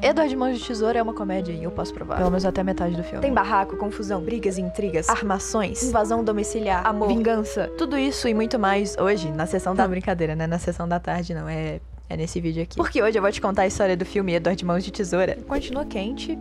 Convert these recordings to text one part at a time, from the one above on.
Edward Mãos de Tesoura é uma comédia e eu posso provar. Pelo menos até metade do filme. Tem barraco, confusão, brigas e intrigas, armações, invasão domiciliar, amor, vingança. Tudo isso e muito mais hoje, na sessão da brincadeira, né? Na sessão da tarde, não. É nesse vídeo aqui. Porque hoje eu vou te contar a história do filme Edward Mãos de Tesoura. Continua quente,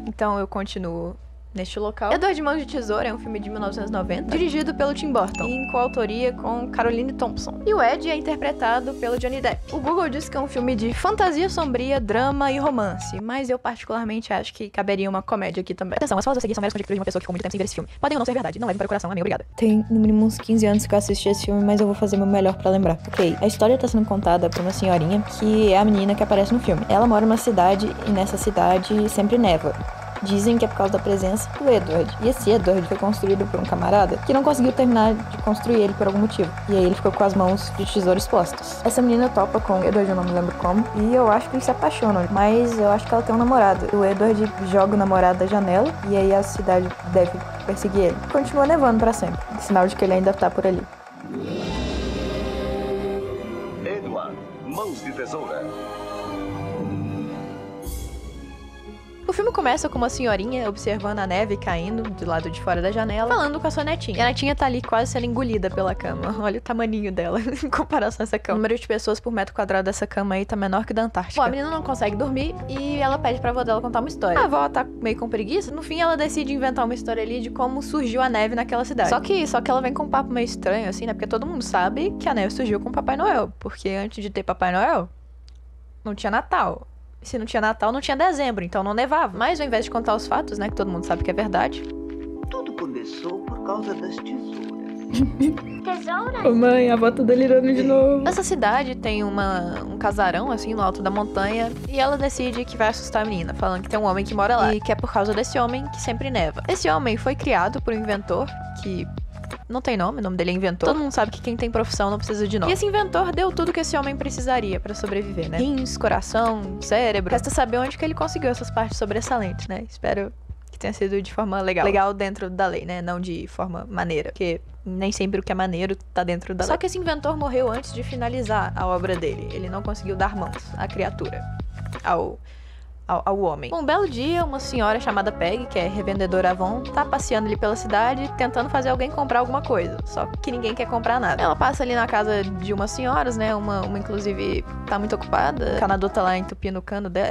então eu continuo neste local. Edward Mãos de Tesoura é um filme de 1990, dirigido pelo Tim Burton, e em coautoria com Caroline Thompson. E o Ed é interpretado pelo Johnny Depp. O Google diz que é um filme de fantasia sombria, drama e romance, mas eu particularmente acho que caberia uma comédia aqui também. Atenção, as falas a seguir são meras conjecturas de uma pessoa que ficou muito tempo sem ver esse filme. Podem ou não ser verdade, não levem para o coração, amém, obrigada. Tem no mínimo uns 15 anos que eu assisti esse filme, mas eu vou fazer meu melhor pra lembrar. Ok, a história tá sendo contada por uma senhorinha que é a menina que aparece no filme. Ela mora numa cidade e nessa cidade sempre neva. Dizem que é por causa da presença do Edward. E esse Edward foi construído por um camarada que não conseguiu terminar de construir ele por algum motivo. E aí ele ficou com as mãos de tesouro expostas. Essa menina topa com o Edward, eu não me lembro como, e eu acho que eles se apaixonam. Mas eu acho que ela tem um namorado. O Edward joga o namorado da janela e aí a cidade deve perseguir ele. Continua nevando pra sempre. Sinal de que ele ainda tá por ali. Edward, Mãos de Tesoura. O filme começa com uma senhorinha observando a neve caindo do lado de fora da janela, falando com a sua netinha. E a netinha tá ali quase sendo engolida pela cama. Olha o tamaninho dela em comparação a essa cama. O número de pessoas por metro quadrado dessa cama aí tá menor que da Antártica. Bom, a menina não consegue dormir e ela pede pra avó dela contar uma história. A avó tá meio com preguiça. No fim, ela decide inventar uma história ali de como surgiu a neve naquela cidade. Só que ela vem com um papo meio estranho, assim, né? Porque todo mundo sabe que a neve surgiu com o Papai Noel. Porque antes de ter Papai Noel, não tinha Natal. Se não tinha Natal, não tinha dezembro, então não nevava. Mas ao invés de contar os fatos, né, que todo mundo sabe que é verdade. Tudo começou por causa das tesouras. Tesouras? Ô mãe, a avó tá delirando de novo. Essa cidade tem um casarão, assim, no alto da montanha, e ela decide que vai assustar a menina, falando que tem um homem que mora lá, e que é por causa desse homem que sempre neva. Esse homem foi criado por um inventor que não tem nome, o nome dele é inventor. Todo mundo sabe que quem tem profissão não precisa de nome. E esse inventor deu tudo que esse homem precisaria pra sobreviver, né? Rins, coração, cérebro. Resta saber onde que ele conseguiu essas partes sobressalentes, né? Espero que tenha sido de forma legal. Legal dentro da lei, né? Não de forma maneira. Porque nem sempre o que é maneiro tá dentro da lei. Só que esse inventor morreu antes de finalizar a obra dele. Ele não conseguiu dar mãos à criatura, ao homem. Um belo dia, uma senhora chamada Peg, que é revendedora Avon, tá passeando ali pela cidade, tentando fazer alguém comprar alguma coisa. Só que ninguém quer comprar nada. Ela passa ali na casa de umas senhoras, né? Uma inclusive, tá muito ocupada. O canador tá lá entupindo o cano dela,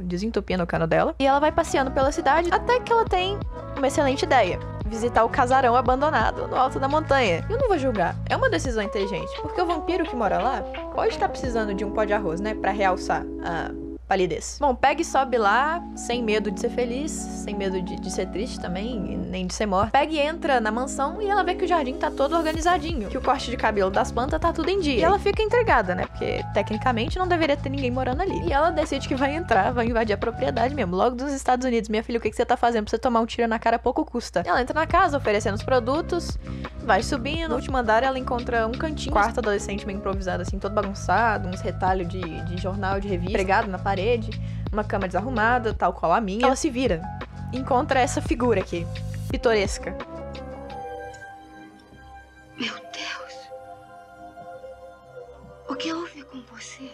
desentupindo o cano dela. E ela vai passeando pela cidade, até que ela tem uma excelente ideia. Visitar o casarão abandonado no alto da montanha. Eu não vou julgar. É uma decisão inteligente. Porque o vampiro que mora lá pode estar precisando de um pó de arroz, né? Pra realçar a palidez. Bom, Peg sobe lá, sem medo de ser feliz, sem medo de ser triste também, e nem de ser morta. Peg entra na mansão e ela vê que o jardim tá todo organizadinho, que o corte de cabelo das plantas tá tudo em dia. E ela fica intrigada, né? Porque, tecnicamente, não deveria ter ninguém morando ali. E ela decide que vai entrar, vai invadir a propriedade mesmo. Logo dos Estados Unidos, minha filha, o que você tá fazendo pra você tomar um tiro na cara pouco custa? Ela entra na casa, oferecendo os produtos, vai subindo. No último andar, ela encontra um cantinho, um quarto adolescente meio improvisado, assim, todo bagunçado, uns retalhos de jornal, de revista, pregado na parede, uma cama desarrumada, tal qual a minha. Ela se vira e encontra essa figura aqui, pitoresca. Meu Deus. O que houve com você?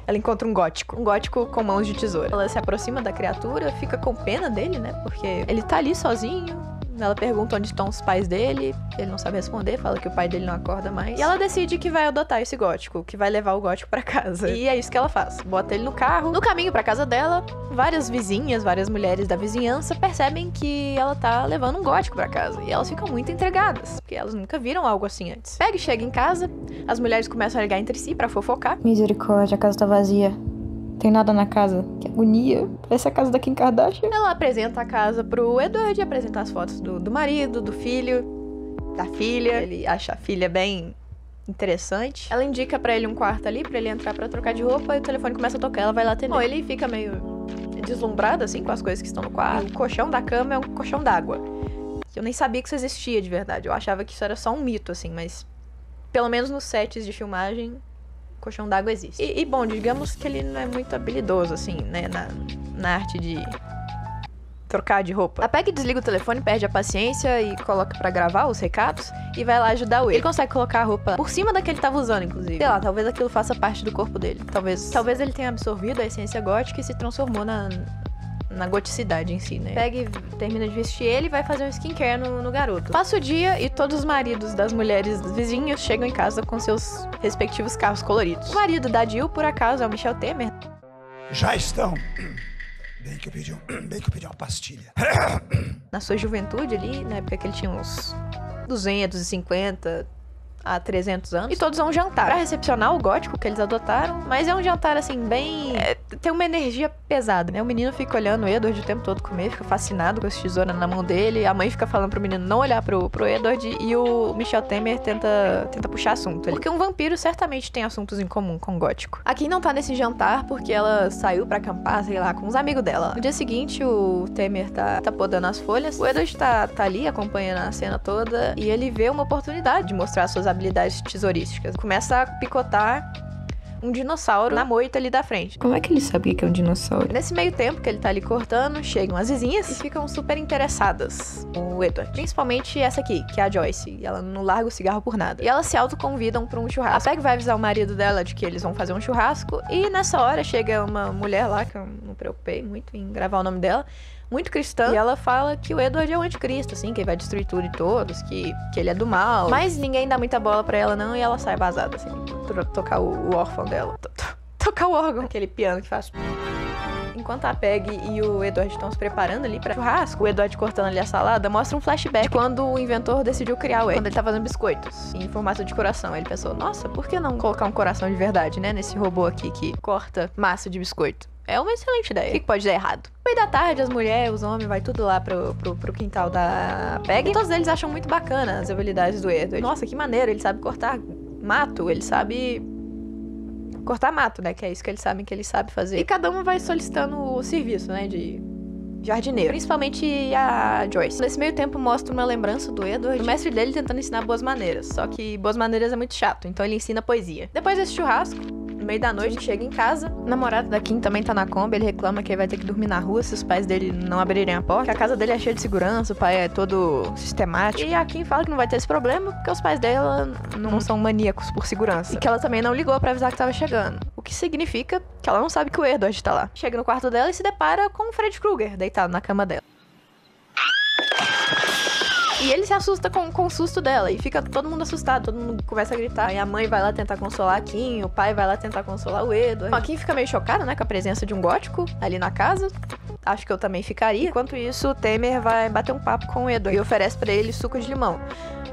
Ela encontra um gótico com mãos de tesoura. Ela se aproxima da criatura, fica com pena dele, né? Porque ele tá ali sozinho. Ela pergunta onde estão os pais dele, ele não sabe responder, fala que o pai dele não acorda mais. E ela decide que vai adotar esse gótico, que vai levar o gótico pra casa. E é isso que ela faz. Bota ele no carro. No caminho pra casa dela, várias vizinhas, várias mulheres da vizinhança percebem que ela tá levando um gótico pra casa. E elas ficam muito intrigadas, porque elas nunca viram algo assim antes. Peg chega em casa, as mulheres começam a ligar entre si pra fofocar. Misericórdia, a casa tá vazia. Tem nada na casa. Que agonia. Parece a casa da Kim Kardashian. Ela apresenta a casa pro Edward, apresenta as fotos do marido, do filho, da filha. Ele acha a filha bem interessante. Ela indica pra ele um quarto ali, pra ele entrar pra trocar de roupa, e o telefone começa a tocar, ela vai lá atender. Bom, ele fica meio deslumbrado, assim, com as coisas que estão no quarto. O colchão da cama é um colchão d'água. Eu nem sabia que isso existia de verdade. Eu achava que isso era só um mito, assim, mas pelo menos nos sets de filmagem, colchão d'água existe. E bom, digamos que ele não é muito habilidoso, assim, né, na arte trocar de roupa. A Peg desliga o telefone, perde a paciência e coloca pra gravar os recados e vai lá ajudar o Ed. Ele consegue colocar a roupa por cima da que ele tava usando, inclusive. Sei lá, talvez aquilo faça parte do corpo dele. Talvez ele tenha absorvido a essência gótica e se transformou na goticidade em si, né? Peg termina de vestir ele e vai fazer um skincare no garoto. Passa o dia e todos os maridos das mulheres dos vizinhos chegam em casa com seus respectivos carros coloridos. O marido da Jill, por acaso, é o Michel Temer. Já estão. Bem que eu pedi uma pastilha. Na sua juventude ali, na época que ele tinha uns 250 a 300 anos. E todos vão jantar pra recepcionar o gótico que eles adotaram. Mas é um jantar, assim, bem... tem uma energia pesada, né? O menino fica olhando o Edward o tempo todo comer, fica fascinado com essa tesoura na mão dele. A mãe fica falando pro menino não olhar pro Edward. E o Michel Temer tenta puxar assunto ali. Porque um vampiro certamente tem assuntos em comum com o gótico. A Kim não tá nesse jantar porque ela saiu pra acampar, sei lá, com os amigos dela. No dia seguinte, o Temer tá podando as folhas. O Edward tá ali acompanhando a cena toda. E ele vê uma oportunidade de mostrar suas habilidades tesourísticas. Começa a picotar um dinossauro na moita ali da frente. Como é que ele sabe o que é um dinossauro? Nesse meio tempo que ele tá ali cortando, chegam as vizinhas e ficam super interessadas no Edward. Principalmente essa aqui, que é a Joyce. Ela não larga o cigarro por nada. E elas se autoconvidam pra um churrasco. A Peg vai avisar o marido dela de que eles vão fazer um churrasco. E nessa hora chega uma mulher lá, que eu não me preocupei muito em gravar o nome dela, muito cristã, e ela fala que o Edward é o anticristo, assim, que ele vai destruir tudo e todos, que ele é do mal. Mas ninguém dá muita bola pra ela, não, e ela sai vazada, assim, tocar o órfão dela. Tocar o órgão, aquele piano que faz... Enquanto a Peg e o Edward estão se preparando ali pra churrasco, o Edward cortando ali a salada, mostra um flashback de quando o inventor decidiu criar o Ed, quando ele tá fazendo biscoitos em formato de coração. Ele pensou, nossa, por que não colocar um coração de verdade, né, nesse robô aqui que corta massa de biscoito? É uma excelente ideia. O que pode dar errado? No meio da tarde, as mulheres, os homens, vai tudo lá pro quintal da Peg. E todos eles acham muito bacana as habilidades do Edward. Nossa, que maneiro, ele sabe cortar mato, ele sabe cortar mato, né? Que é isso que eles sabem que ele sabe fazer. E cada uma vai solicitando o serviço, né? De jardineiro. Principalmente a Joyce. Nesse meio tempo mostra uma lembrança do Edward, o mestre dele tentando ensinar boas maneiras. Só que boas maneiras é muito chato, então ele ensina poesia. Depois desse churrasco, no meio da noite, chega em casa. O namorado da Kim também tá na Kombi. Ele reclama que ele vai ter que dormir na rua se os pais dele não abrirem a porta. Que a casa dele é cheia de segurança, o pai é todo sistemático. E a Kim fala que não vai ter esse problema porque os pais dela não são maníacos por segurança. E que ela também não ligou pra avisar que tava chegando. O que significa que ela não sabe que o Edward tá lá. Chega no quarto dela e se depara com o Fred Krueger deitado na cama dela. E ele se assusta com o susto dela. E fica todo mundo assustado, todo mundo começa a gritar. E a mãe vai lá tentar consolar a Kim, o pai vai lá tentar consolar o Edward. A Kim fica meio chocada, né, com a presença de um gótico ali na casa. Acho que eu também ficaria. Enquanto isso, o Temer vai bater um papo com o Edward e oferece pra ele suco de limão.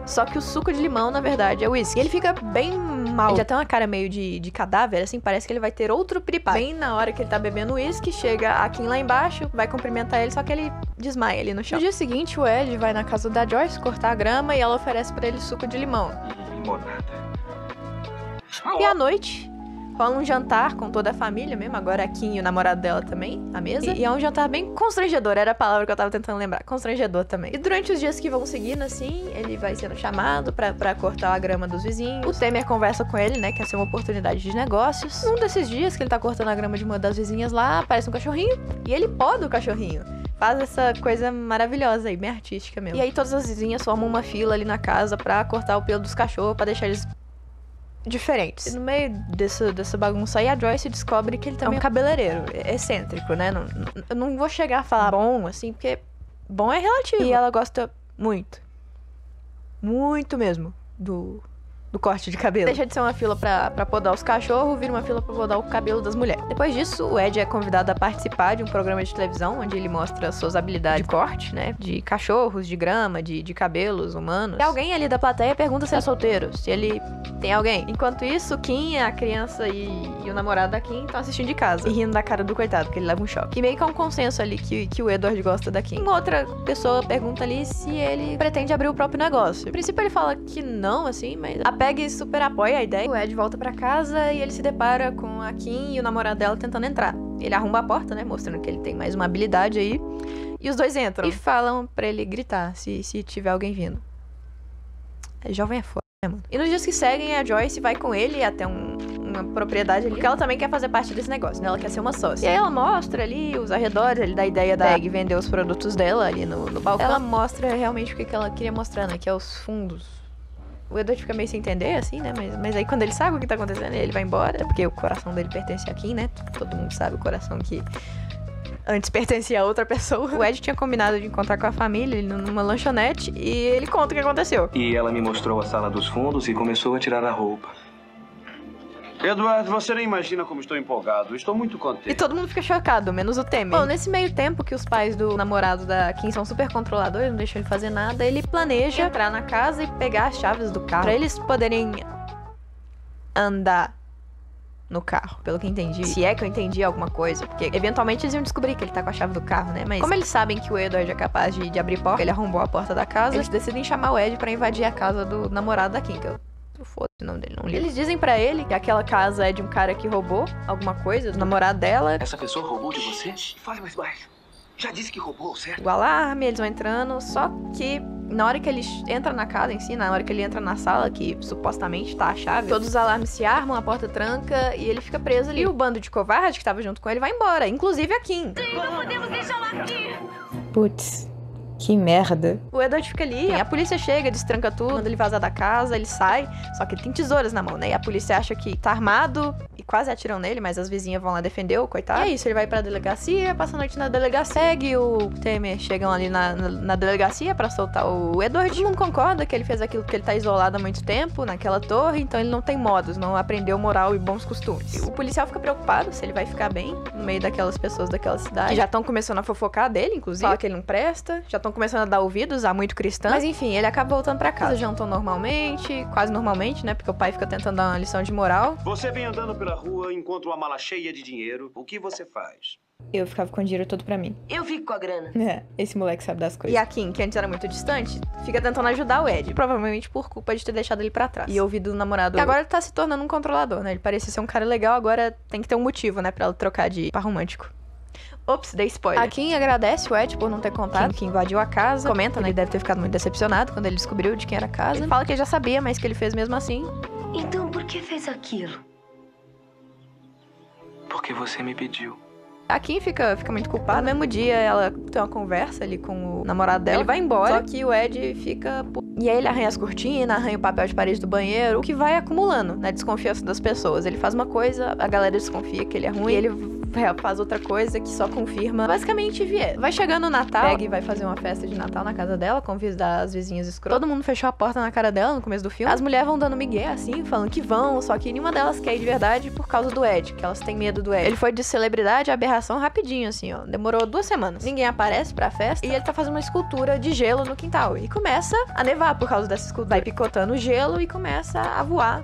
Só que o suco de limão, na verdade, é whisky. E ele fica bem mal. Ele já tem uma cara meio de cadáver, assim, parece que ele vai ter outro piripá. Bem na hora que ele tá bebendo whisky, chega a Kim lá embaixo, vai cumprimentar ele, só que ele desmaia ali no chão. No dia seguinte, o Ed vai na casa da Joyce cortar a grama e ela oferece pra ele suco de limão. Limonada. E à noite, rola um jantar com toda a família mesmo, agora a Kim e o namorado dela também, à mesa. E é um jantar bem constrangedor, era a palavra que eu tava tentando lembrar, constrangedor também. E durante os dias que vão seguindo, assim, ele vai sendo chamado pra cortar a grama dos vizinhos. O Temer conversa com ele, né, quer ser uma oportunidade de negócios. Um desses dias que ele tá cortando a grama de uma das vizinhas lá, aparece um cachorrinho, e ele poda o cachorrinho. Faz essa coisa maravilhosa aí, bem artística mesmo. E aí todas as vizinhas formam uma fila ali na casa pra cortar o pelo dos cachorros, pra deixar eles diferentes. E no meio dessa bagunça aí, a Joyce descobre que ele também é um cabeleireiro, excêntrico, né? Eu não vou chegar a falar bom, assim, porque bom é relativo. E ela gosta muito. Muito mesmo do corte de cabelo. Deixa de ser uma fila pra podar os cachorros, vira uma fila pra podar o cabelo das mulheres. Depois disso, o Ed é convidado a participar de um programa de televisão, onde ele mostra suas habilidades de corte, né? De cachorros, de grama, de cabelos humanos. E alguém ali da plateia pergunta se é solteiro, se ele tem alguém. Enquanto isso, Kim, a criança e o namorado da Kim estão assistindo de casa e rindo da cara do coitado, porque ele leva um choque. E meio que é um consenso ali que o Edward gosta da Kim. Uma outra pessoa pergunta ali se ele pretende abrir o próprio negócio. A princípio ele fala que não, assim, mas a Peg super apoia a ideia. O Ed volta pra casa e ele se depara com a Kim e o namorado dela tentando entrar. Ele arromba a porta, né, mostrando que ele tem mais uma habilidade aí. E os dois entram e falam pra ele gritar se tiver alguém vindo. Jovem é foda, né, mano? E nos dias que seguem, a Joyce vai com ele até um uma propriedade ali, porque ela também quer fazer parte desse negócio, né? Ela quer ser uma sócia. E aí ela mostra ali os arredores, ele dá a ideia da Peg vender os produtos dela ali no balcão. Ela mostra realmente o que ela queria mostrar, né? Que é os fundos. O Edward fica meio sem entender, assim, né? Mas aí quando ele sabe o que tá acontecendo, ele vai embora. Porque o coração dele pertence a Kim, né? Todo mundo sabe o coração que antes pertencia a outra pessoa. O Ed tinha combinado de encontrar com a família numa lanchonete e ele conta o que aconteceu. E ela me mostrou a sala dos fundos e começou a tirar a roupa. Eduardo, você nem imagina como estou empolgado. Estou muito contente. E todo mundo fica chocado, menos o Temer. Bom, nesse meio tempo que os pais do namorado da Kim são super controladores, não deixam ele fazer nada, ele planeja entrar na casa e pegar as chaves do carro pra eles poderem andar no carro, pelo que entendi. Se é que eu entendi alguma coisa, porque eventualmente eles iam descobrir que ele tá com a chave do carro, né? Mas como eles sabem que o Edward é capaz de abrir porta, ele arrombou a porta da casa, eles decidem chamar o Ed pra invadir a casa do namorado da Kim, que eu foda-se o nome dele, não li. Eles dizem pra ele que aquela casa é de um cara que roubou alguma coisa do namorado dela. Essa pessoa roubou de você? Fale mais baixo. Já disse que roubou, certo? O alarme, eles vão entrando, só que na hora que ele entra na casa em si, na hora que ele entra na sala, que supostamente tá a chave, todos os alarmes se armam, a porta tranca e ele fica preso ali. E o bando de covarde que tava junto com ele vai embora, inclusive a Kim. Não podemos deixá-la aqui! Putz, que merda. O Edward fica ali, a polícia chega, destranca tudo, manda ele vazar da casa, ele sai, só que ele tem tesouras na mão, né? E a polícia acha que tá armado e quase atiram nele, mas as vizinhas vão lá defender o coitado. E é isso, ele vai pra delegacia, passa a noite na delegacia, segue o Temer, chegam ali na delegacia pra soltar o Edward. Todo mundo concorda que ele fez aquilo porque ele tá isolado há muito tempo naquela torre, então ele não tem modos, não aprendeu moral e bons costumes. O policial fica preocupado se ele vai ficar bem no meio daquelas pessoas daquela cidade, que já estão começando a fofocar dele, inclusive, falar que ele não presta, já estão começando a dar ouvidos a muito cristão. Mas enfim, ele acaba voltando pra casa. Jantam normalmente, quase normalmente, né? Porque o pai fica tentando dar uma lição de moral. Você vem andando pela rua, encontra uma mala cheia de dinheiro. O que você faz? Eu ficava com o dinheiro todo pra mim. Eu fico com a grana. É, esse moleque sabe das coisas. E a Kim, que antes era muito distante, fica tentando ajudar o Ed. Provavelmente por culpa de ter deixado ele pra trás. E ouvido do namorado. E agora ele tá se tornando um controlador, né? Ele parecia ser um cara legal, agora tem que ter um motivo, né? Pra ela trocar de par romântico. Ops, dei spoiler. A Kim agradece o Ed por não ter contado que invadiu a casa. Comenta, né? Ele deve ter ficado muito decepcionado quando ele descobriu de quem era a casa. Ele fala que ele já sabia, mas que ele fez mesmo assim. Então por que fez aquilo? Porque você me pediu. A Kim fica muito culpada. No mesmo dia, ela tem uma conversa ali com o namorado dela. Ele vai embora, só que o Ed fica... E aí ele arranha as cortinas, arranha o papel de parede do banheiro, o que vai acumulando, né? Desconfiança das pessoas. Ele faz uma coisa, a galera desconfia que ele é ruim, e ele faz outra coisa que só confirma basicamente viés. Vai chegando o Natal, Peg vai fazer uma festa de Natal na casa dela, convida as vizinhas escrotas. Todo mundo fechou a porta na cara dela no começo do filme. As mulheres vão dando migué, assim, falando que vão, só que nenhuma delas quer ir de verdade por causa do Ed, que elas têm medo do Ed. Ele foi de celebridade a aberração rapidinho, assim, ó. Demorou 2 semanas. Ninguém aparece pra festa e ele tá fazendo uma escultura de gelo no quintal. E começa a nevar por causa dessa escultura. Vai picotando o gelo e começa a voar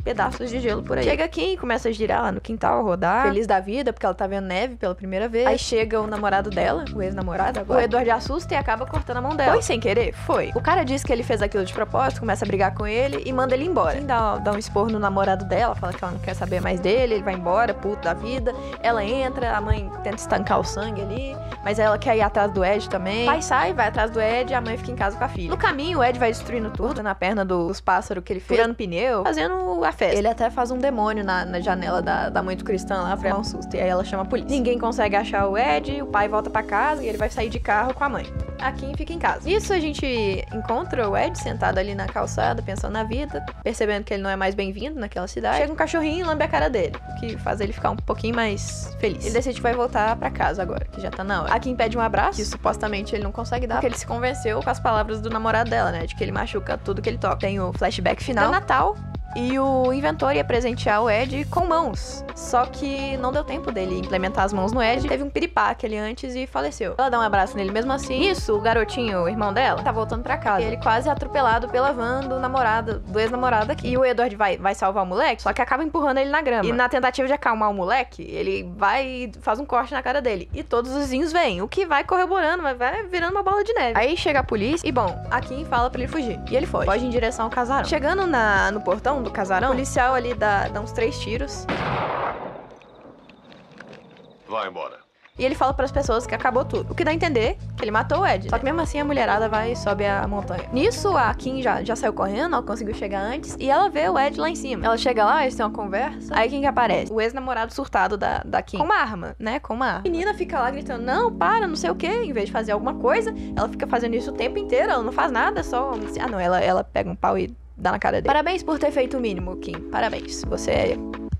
pedaços de gelo por aí. Chega aqui e começa a girar lá no quintal, rodar, feliz da vida, porque ela tá vendo neve pela primeira vez. Aí chega o namorado dela, o ex-namorado agora. O Edward assusta e acaba cortando a mão dela. Foi sem querer? Foi. O cara diz que ele fez aquilo de propósito, começa a brigar com ele e manda ele embora. Quem dá um esporro no namorado dela, fala que ela não quer saber mais dele, ele vai embora, puto da vida. Ela entra, a mãe tenta estancar o sangue ali, mas ela quer ir atrás do Ed também. O pai sai, vai atrás do Ed, a mãe fica em casa com a filha. No caminho, o Ed vai destruindo tudo, na perna dos pássaros que ele fez, furando pneu, fazendo a festa. Ele até faz um demônio na janela da mãe do cristã lá pra dar um susto. E aí ela chama a polícia. Ninguém consegue achar o Ed, o pai volta pra casa e ele vai sair de carro com a mãe. A Kim fica em casa. Nisso a gente encontra o Ed sentado ali na calçada, pensando na vida, percebendo que ele não é mais bem-vindo naquela cidade. Chega um cachorrinho e lambe a cara dele, o que faz ele ficar um pouquinho mais feliz. Ele decide que vai voltar pra casa agora, que já tá na hora. A Kim pede um abraço, que supostamente ele não consegue dar, porque ele se convenceu com as palavras do namorado dela, né? De que ele machuca tudo que ele toca. Tem o flashback final. É Natal. E o inventor ia presentear o Ed com mãos. Só que não deu tempo dele implementar as mãos no Ed. Teve um piripaque ali antes e faleceu. Ela dá um abraço nele mesmo assim. Isso, o garotinho, o irmão dela, tá voltando pra casa. E ele quase é atropelado pela van do ex-namorado aqui. E o Edward vai salvar o moleque, só que acaba empurrando ele na grama. E na tentativa de acalmar o moleque, ele vai e faz um corte na cara dele. E todos os vizinhos vêm, o que vai corroborando, vai virando uma bola de neve. Aí chega a polícia e, bom, a Kim fala pra ele fugir. E ele foge. Foge em direção ao casarão. Chegando no portão do casarão, o policial ali dá uns 3 tiros. Vai embora. E ele fala pras pessoas que acabou tudo. O que dá a entender que ele matou o Ed. Só que mesmo assim a mulherada vai e sobe a montanha. Nisso, a Kim já saiu correndo, ela conseguiu chegar antes. E ela vê o Ed lá em cima. Ela chega lá, eles têm uma conversa. Aí quem que aparece? O ex-namorado surtado da Kim. Com uma arma, né? Com uma arma. A menina fica lá gritando, não, para, não sei o quê. Em vez de fazer alguma coisa, ela fica fazendo isso o tempo inteiro. Ela não faz nada, só... Ah, não, ela pega um pau e dá na cara dele. Parabéns por ter feito o mínimo, Kim. Parabéns. Você é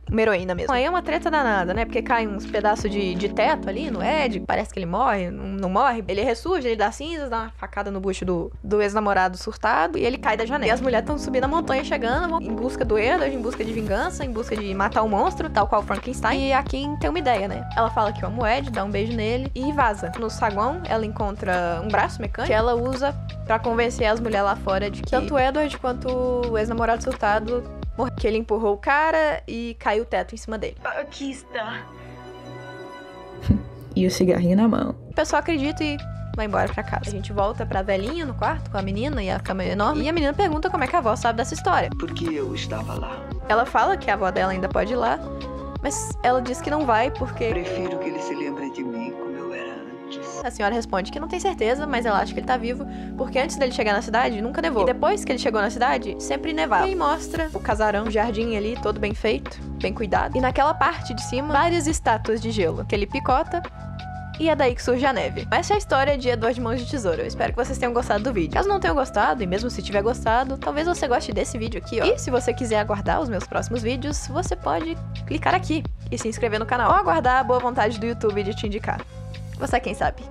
uma heroína mesmo. Aí é uma treta danada, né? Porque cai uns pedaços de teto ali no Ed. Parece que ele morre, não morre. Ele ressurge, ele dá cinzas, dá uma facada no bucho do ex-namorado surtado. E ele cai da janela. E as mulheres estão subindo a montanha, chegando em busca do Edward, em busca de vingança, em busca de matar o monstro, tal qual Frankenstein. E a Kim tem uma ideia, né? Ela fala que ama o Ed, dá um beijo nele e vaza. No saguão, ela encontra um braço mecânico que ela usa pra convencer as mulheres lá fora de que tanto o Edward quanto o ex-namorado surtado morreu. Que ele empurrou o cara e caiu o teto em cima dele. Aqui está. E o cigarrinho na mão. O pessoal acredita e vai embora pra casa. A gente volta pra velhinha no quarto com a menina e a cama é enorme. E a menina pergunta como é que a avó sabe dessa história. Porque eu estava lá. Ela fala que a avó dela ainda pode ir lá, mas ela diz que não vai porque... Prefiro que ele se lembre de mim como eu era antes. A senhora responde que não tem certeza, mas ela acha que ele tá vivo, porque antes dele chegar na cidade, nunca nevou. E depois que ele chegou na cidade, sempre nevava. E aí mostra o casarão, o jardim ali, todo bem feito, bem cuidado. E naquela parte de cima, várias estátuas de gelo, que ele picota, e é daí que surge a neve. Essa é a história de Edward Mãos de Tesoura. Eu espero que vocês tenham gostado do vídeo. Caso não tenham gostado, e mesmo se tiver gostado, talvez você goste desse vídeo aqui, ó. E se você quiser aguardar os meus próximos vídeos, você pode clicar aqui e se inscrever no canal. Ou aguardar a boa vontade do YouTube de te indicar. Você quem sabe.